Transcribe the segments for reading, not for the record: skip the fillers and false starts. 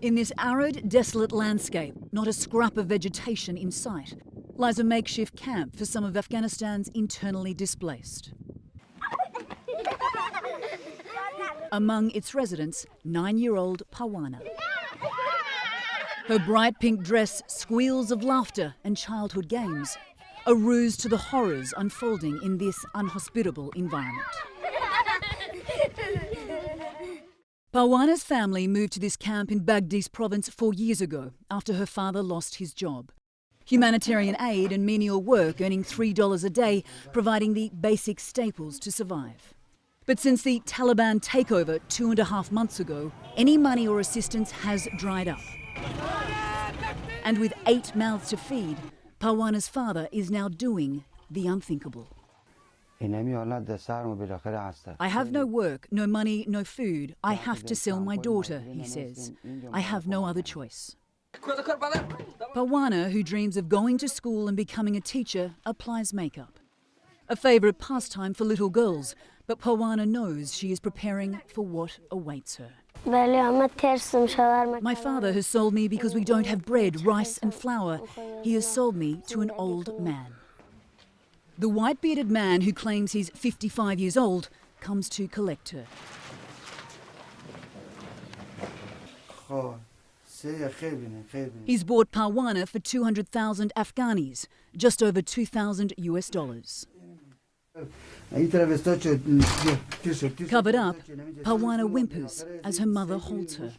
In this arid, desolate landscape, not a scrap of vegetation in sight, lies a makeshift camp for some of Afghanistan's internally displaced. Among its residents, 9-year-old Ba'wana. Her bright pink dress squeals of laughter and childhood games, a ruse to the horrors unfolding in this unhospitable environment. Ba'wana's family moved to this camp in Baghdi's province 4 years ago after her father lost his job. Humanitarian aid and menial work, earning $3 a day, providing the basic staples to survive. But since the Taliban takeover 2.5 months ago, any money or assistance has dried up. And with 8 mouths to feed, Ba'wana's father is now doing the unthinkable. I have no work, no money, no food. I have to sell my daughter, he says. I have no other choice. Ba'wana, who dreams of going to school and becoming a teacher, applies makeup. A favourite pastime for little girls, but Ba'wana knows she is preparing for what awaits her. My father has sold me because we don't have bread, rice and flour. He has sold me to an old man. The white-bearded man, who claims he's 55 years old, comes to collect her. He's bought Ba'wana for 200,000 Afghanis, just over $2,000 US. Covered up, Ba'wana whimpers as her mother holds her.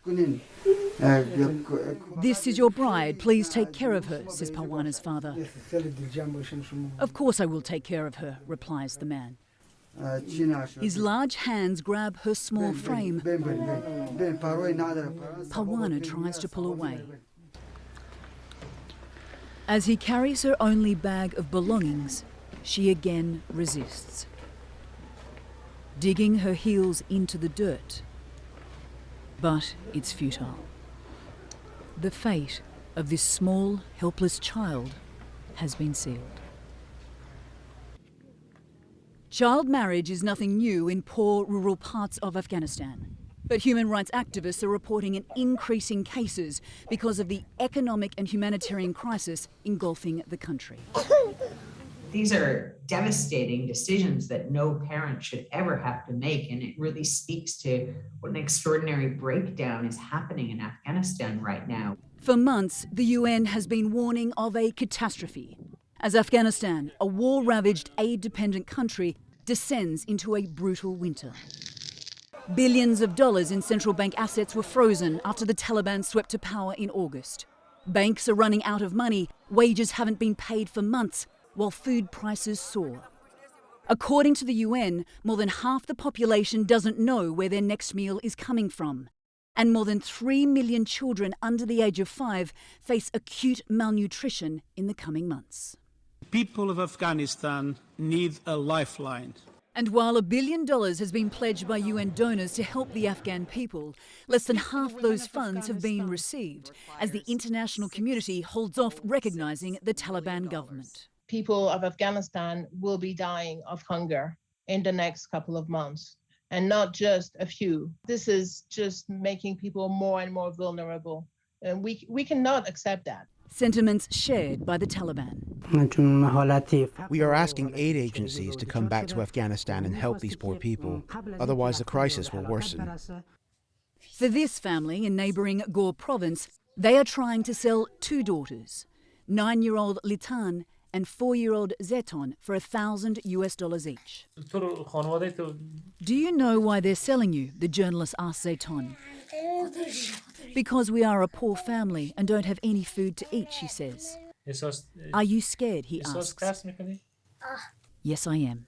This is your bride, please take care of her, says Ba'wana's father. Of course I will take care of her, replies the man. His large hands grab her small frame. Ba'wana tries to pull away. As he carries her only bag of belongings, she again resists, digging her heels into the dirt. But it's futile. The fate of this small, helpless child has been sealed. Child marriage is nothing new in poor rural parts of Afghanistan. But human rights activists are reporting an increase in cases because of the economic and humanitarian crisis engulfing the country. These are devastating decisions that no parent should ever have to make, and it really speaks to what an extraordinary breakdown is happening in Afghanistan right now. For months, the UN has been warning of a catastrophe as Afghanistan, a war-ravaged, aid-dependent country, descends into a brutal winter. Billions of dollars in central bank assets were frozen after the Taliban swept to power in August. Banks are running out of money, wages haven't been paid for months, while food prices soar. According to the UN, more than half the population doesn't know where their next meal is coming from. And more than 3 million children under the age of 5 face acute malnutrition in the coming months. People of Afghanistan need a lifeline. And while $1 billion has been pledged by UN donors to help the Afghan people, less than half those funds have been received, as the international community holds off recognising the Taliban government. People of Afghanistan will be dying of hunger in the next couple of months, and not just a few. This is just making people more and more vulnerable, and we cannot accept that. Sentiments shared by the Taliban. We are asking aid agencies to come back to Afghanistan and help these poor people. Otherwise, the crisis will worsen. For this family in neighbouring Ghor province, they are trying to sell 2 daughters, 9-year-old Litan and 4-year-old Zeton, for $1,000 US each. Do you know why they're selling you? The journalist asked Zeton. Because we are a poor family and don't have any food to eat, she says. Are you scared? He asks. Yes, I am.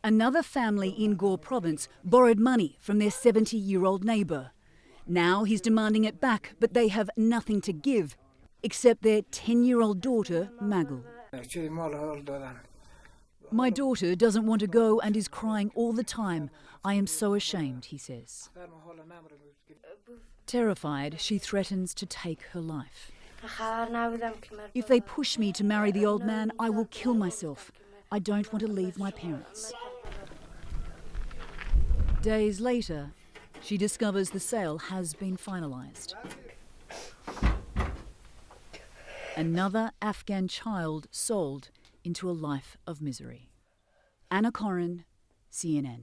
Another family in Ghor province borrowed money from their 70-year-old neighbour. Now he's demanding it back, but they have nothing to give, except their 10-year-old daughter, Magul. My daughter doesn't want to go and is crying all the time. I am so ashamed, he says. Terrified, she threatens to take her life. If they push me to marry the old man, I will kill myself. I don't want to leave my parents. Days later, She discovers the sale has been finalised. Another Afghan child sold into a life of misery. Anna Corrin, CNN.